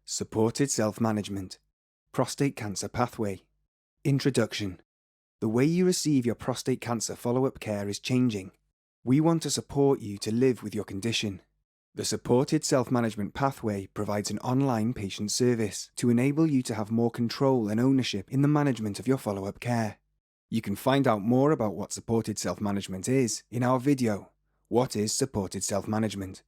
Supported Self-Management, Prostate Cancer Pathway. Introduction. The way you receive your prostate cancer follow-up care is changing. We want to support you to live with your condition. The Supported Self-Management Pathway provides an online patient service to enable you to have more control and ownership in the management of your follow-up care. You can find out more about what supported self-management is in our video, What is Supported Self-Management?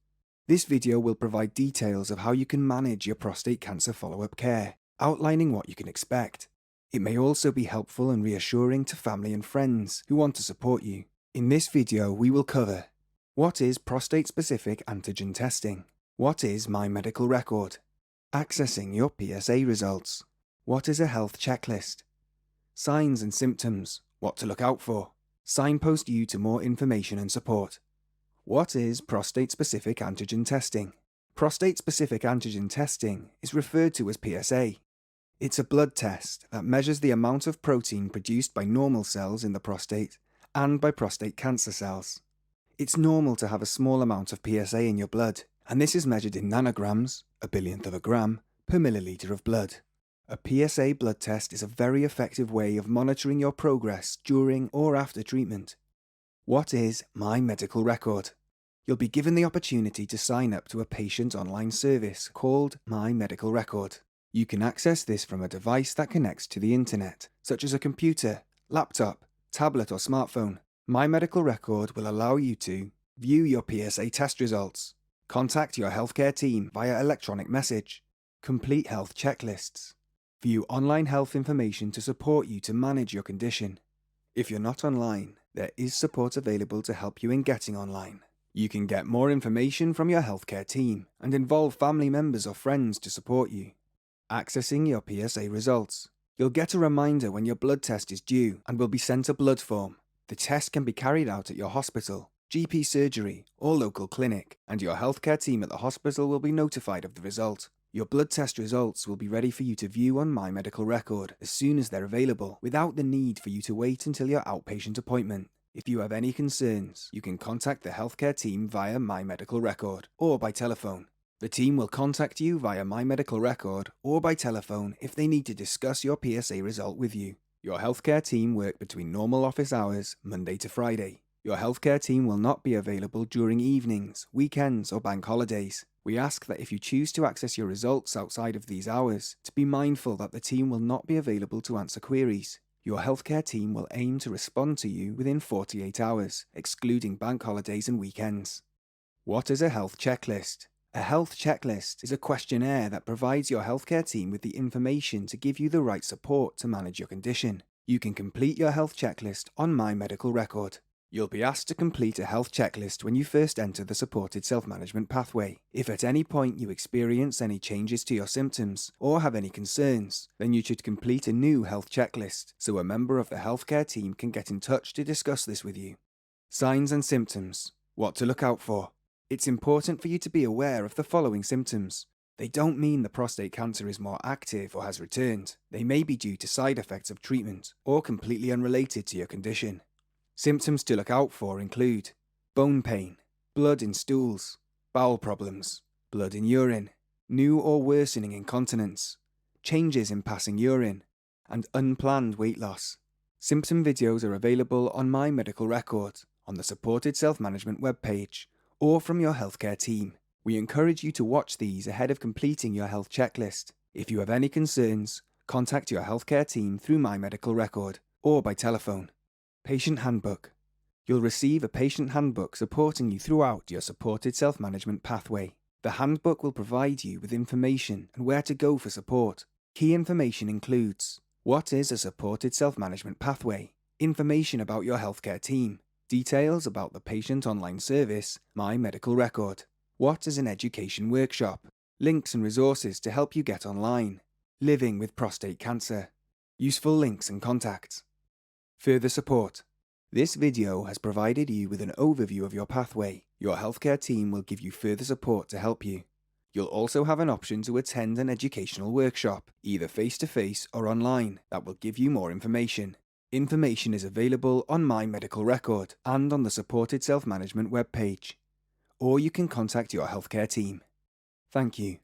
This video will provide details of how you can manage your prostate cancer follow-up care, outlining what you can expect. It may also be helpful and reassuring to family and friends who want to support you. In this video, we will cover: what is prostate-specific antigen testing? What is My Medical Record? Accessing your PSA results. What is a health checklist? Signs and symptoms, what to look out for. Signpost you to more information and support. What is prostate-specific antigen testing? Prostate-specific antigen testing is referred to as PSA. It's a blood test that measures the amount of protein produced by normal cells in the prostate and by prostate cancer cells. It's normal to have a small amount of PSA in your blood, and this is measured in nanograms, a billionth of a gram, per milliliter of blood. A PSA blood test is a very effective way of monitoring your progress during or after treatment. What is My Medical Record? You'll be given the opportunity to sign up to a patient online service called My Medical Record. You can access this from a device that connects to the internet, such as a computer, laptop, tablet or smartphone. My Medical Record will allow you to view your PSA test results, contact your healthcare team via electronic message, complete health checklists, view online health information to support you to manage your condition. If you're not online, there is support available to help you in getting online. You can get more information from your healthcare team and involve family members or friends to support you. Accessing your PSA results. You'll get a reminder when your blood test is due and will be sent a blood form. The test can be carried out at your hospital, GP surgery, or local clinic, and your healthcare team at the hospital will be notified of the result. Your blood test results will be ready for you to view on My Medical Record as soon as they're available, without the need for you to wait until your outpatient appointment. If you have any concerns, you can contact the healthcare team via My Medical Record or by telephone. The team will contact you via My Medical Record or by telephone if they need to discuss your PSA result with you. Your healthcare team work between normal office hours, Monday to Friday. Your healthcare team will not be available during evenings, weekends, or bank holidays. We ask that if you choose to access your results outside of these hours, to be mindful that the team will not be available to answer queries. Your healthcare team will aim to respond to you within 48 hours, excluding bank holidays and weekends. What is a health checklist? A health checklist is a questionnaire that provides your healthcare team with the information to give you the right support to manage your condition. You can complete your health checklist on My Medical Record. You'll be asked to complete a health checklist when you first enter the supported self-management pathway. If at any point you experience any changes to your symptoms or have any concerns, then you should complete a new health checklist so a member of the healthcare team can get in touch to discuss this with you. Signs and symptoms. What to look out for. It's important for you to be aware of the following symptoms. They don't mean the prostate cancer is more active or has returned. They may be due to side effects of treatment or completely unrelated to your condition. Symptoms to look out for include bone pain, blood in stools, bowel problems, blood in urine, new or worsening incontinence, changes in passing urine, and unplanned weight loss. Symptom videos are available on My Medical Record, on the Supported Self-Management webpage, or from your healthcare team. We encourage you to watch these ahead of completing your health checklist. If you have any concerns, contact your healthcare team through My Medical Record or by telephone. Patient Handbook. You'll receive a patient handbook supporting you throughout your supported self-management pathway. The handbook will provide you with information and where to go for support. Key information includes: what is a supported self-management pathway, information about your healthcare team, details about the patient online service, My Medical Record, what is an education workshop, links and resources to help you get online, living with prostate cancer, useful links and contacts. Further support. This video has provided you with an overview of your pathway. Your healthcare team will give you further support to help you. You'll also have an option to attend an educational workshop, either face-to-face or online, that will give you more information. Information is available on My Medical Record and on the Supported Self-Management webpage. Or you can contact your healthcare team. Thank you.